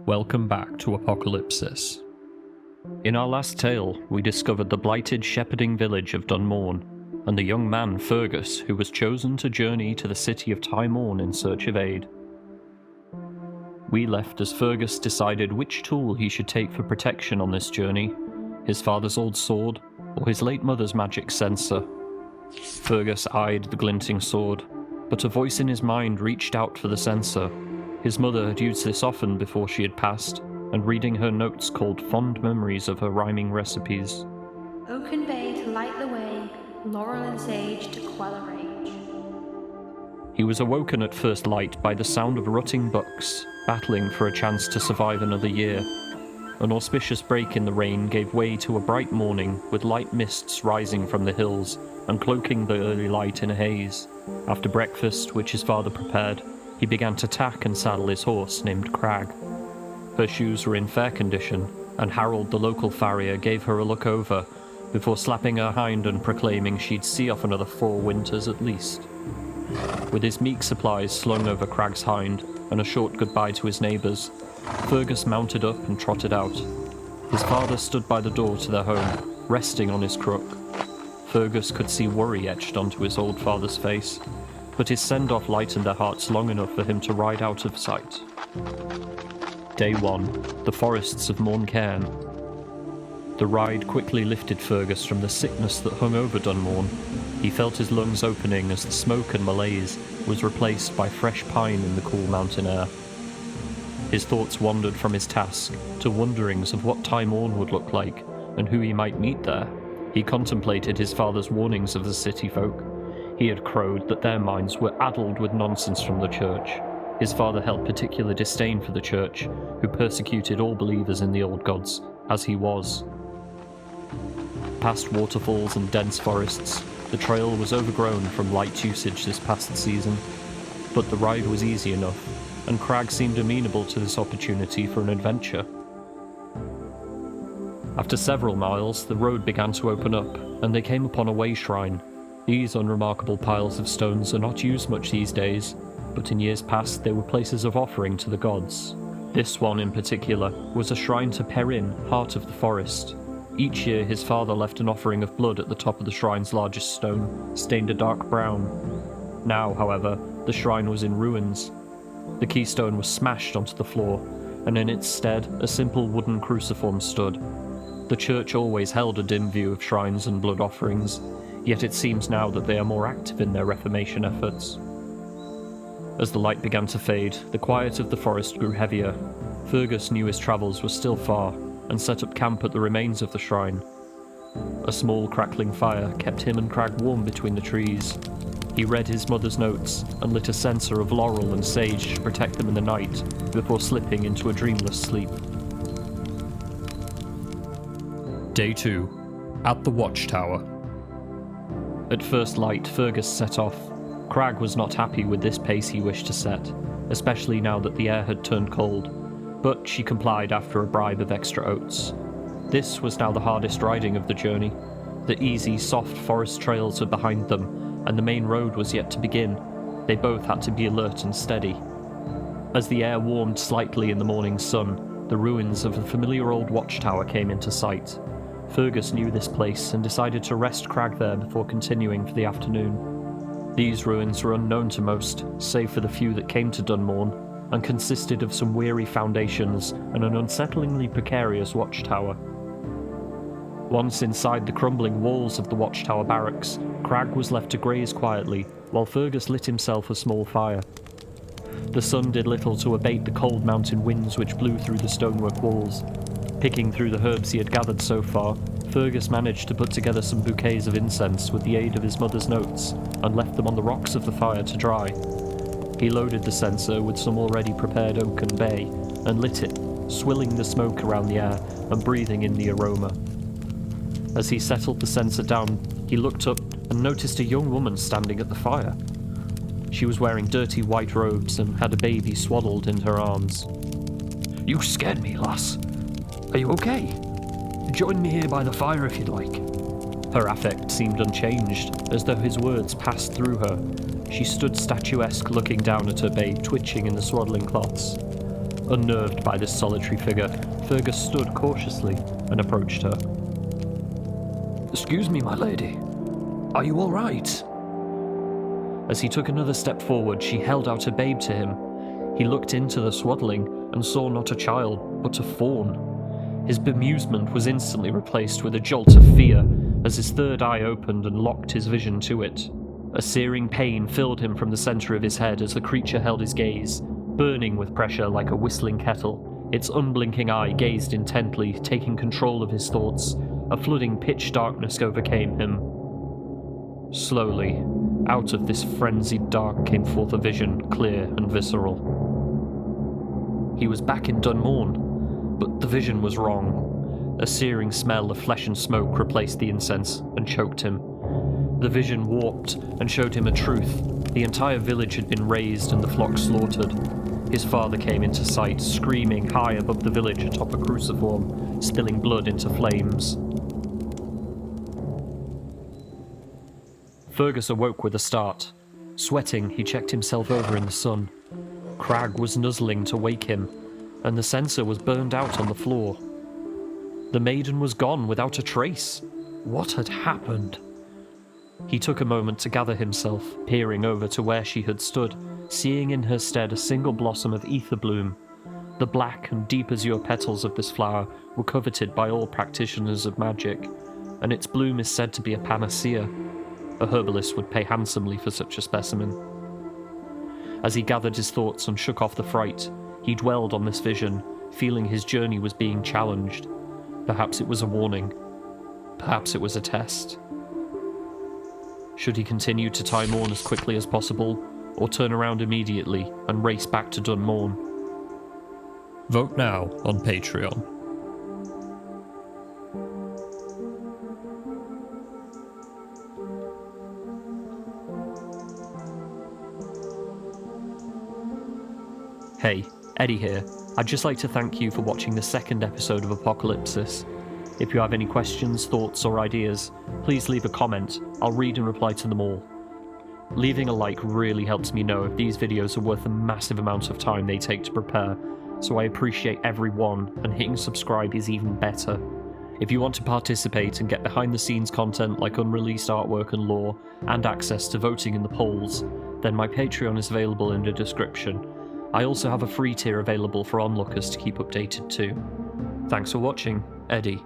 Welcome back to Apokalypsis. In our last tale, we discovered the blighted shepherding village of Taigh Morn, and the young man Fergus, who was chosen to journey to the city of Taigh Morn in search of aid. We left as Fergus decided which tool he should take for protection on this journey, his father's old sword, or his late mother's magic censer. Fergus eyed the glinting sword, but a voice in his mind reached out for the censer. His mother had used this often before she had passed, and reading her notes called fond memories of her rhyming recipes. Oaken bay to light the way, laurel and sage to quell a rage. He was awoken at first light by the sound of rutting bucks, battling for a chance to survive another year. An auspicious break in the rain gave way to a bright morning, with light mists rising from the hills and cloaking the early light in a haze. After breakfast, which his father prepared, he began to tack and saddle his horse, named Crag. Her shoes were in fair condition, and Harold, the local farrier, gave her a look over, before slapping her hind and proclaiming she'd see off another 4 winters at least. With his meek supplies slung over Crag's hind, and a short goodbye to his neighbours, Fergus mounted up and trotted out. His father stood by the door to their home, resting on his crook. Fergus could see worry etched onto his old father's face, but his send-off lightened their hearts long enough for him to ride out of sight. Day 1. The Forests of Morn. The ride quickly lifted Fergus from the sickness that hung over Taigh Morn. He felt his lungs opening as the smoke and malaise was replaced by fresh pine in the cool mountain air. His thoughts wandered from his task to wonderings of what Taigh Morn would look like and who he might meet there. He contemplated his father's warnings of the city folk. He had crowed that their minds were addled with nonsense from the church. His father held particular disdain for the church, who persecuted all believers in the old gods, as he was. Past waterfalls and dense forests, the trail was overgrown from light usage this past season, but the ride was easy enough, and Crag seemed amenable to this opportunity for an adventure. After several miles, the road began to open up, and they came upon a way shrine. These unremarkable piles of stones are not used much these days, but in years past they were places of offering to the gods. This one in particular was a shrine to Perrin, heart of the forest. Each year his father left an offering of blood at the top of the shrine's largest stone, stained a dark brown. Now, however, the shrine was in ruins. The keystone was smashed onto the floor, and in its stead a simple wooden cruciform stood. The church always held a dim view of shrines and blood offerings, yet it seems now that they are more active in their reformation efforts. As the light began to fade, the quiet of the forest grew heavier. Fergus knew his travels were still far, and set up camp at the remains of the shrine. A small crackling fire kept him and Crag warm between the trees. He read his mother's notes, and lit a censer of laurel and sage to protect them in the night, before slipping into a dreamless sleep. Day 2. At the Watchtower. At first light, Fergus set off. Crag was not happy with this pace he wished to set, especially now that the air had turned cold, but she complied after a bribe of extra oats. This was now the hardest riding of the journey. The easy, soft forest trails were behind them, and the main road was yet to begin. They both had to be alert and steady. As the air warmed slightly in the morning sun, the ruins of the familiar old watchtower came into sight. Fergus knew this place and decided to rest Crag there before continuing for the afternoon. These ruins were unknown to most, save for the few that came to Taigh Morn, and consisted of some weary foundations and an unsettlingly precarious watchtower. Once inside the crumbling walls of the watchtower barracks, Crag was left to graze quietly, while Fergus lit himself a small fire. The sun did little to abate the cold mountain winds which blew through the stonework walls. Picking through the herbs he had gathered so far, Fergus managed to put together some bouquets of incense with the aid of his mother's notes, and left them on the rocks of the fire to dry. He loaded the censer with some already prepared oaken bay, and lit it, swilling the smoke around the air and breathing in the aroma. As he settled the censer down, he looked up and noticed a young woman standing at the fire. She was wearing dirty white robes and had a baby swaddled in her arms. "You scared me, lass. Are you okay? Join me here by the fire if you'd like." Her affect seemed unchanged, as though his words passed through her. She stood statuesque, looking down at her babe twitching in the swaddling cloths. Unnerved by this solitary figure, Fergus stood cautiously and approached her. Excuse me, my lady. Are you all right? As he took another step forward, she held out a babe to him. He looked into the swaddling and saw not a child, but a fawn. His bemusement was instantly replaced with a jolt of fear as his third eye opened and locked his vision to it. A searing pain filled him from the centre of his head as the creature held his gaze, burning with pressure like a whistling kettle. Its unblinking eye gazed intently, taking control of his thoughts. A flooding pitch darkness overcame him. Slowly, out of this frenzied dark came forth a vision, clear and visceral. He was back in Taigh Morn, but the vision was wrong. A searing smell of flesh and smoke replaced the incense and choked him. The vision warped and showed him a truth. The entire village had been razed and the flock slaughtered. His father came into sight, screaming high above the village atop a cruciform, spilling blood into flames. Fergus awoke with a start. Sweating, he checked himself over in the sun. Crag was nuzzling to wake him, and the censer was burned out on the floor. The maiden was gone without a trace. What had happened? He took a moment to gather himself, peering over to where she had stood, seeing in her stead a single blossom of ether bloom. The black and deep azure petals of this flower were coveted by all practitioners of magic, and its bloom is said to be a panacea. A herbalist would pay handsomely for such a specimen. As he gathered his thoughts and shook off the fright, he dwelled on this vision, feeling his journey was being challenged. Perhaps it was a warning. Perhaps it was a test. Should he continue to Taigh Morn as quickly as possible, or turn around immediately and race back to Taigh Morn? Vote now on Patreon. Hey, Eddie here. I'd just like to thank you for watching the second episode of Apokalypsis. If you have any questions, thoughts, or ideas, please leave a comment. I'll read and reply to them all. Leaving a like really helps me know if these videos are worth the massive amount of time they take to prepare, so I appreciate every one, and hitting subscribe is even better. If you want to participate and get behind the scenes content like unreleased artwork and lore, and access to voting in the polls, then my Patreon is available in the description. I also have a free tier available for onlookers to keep updated too. Thanks for watching, Eddie.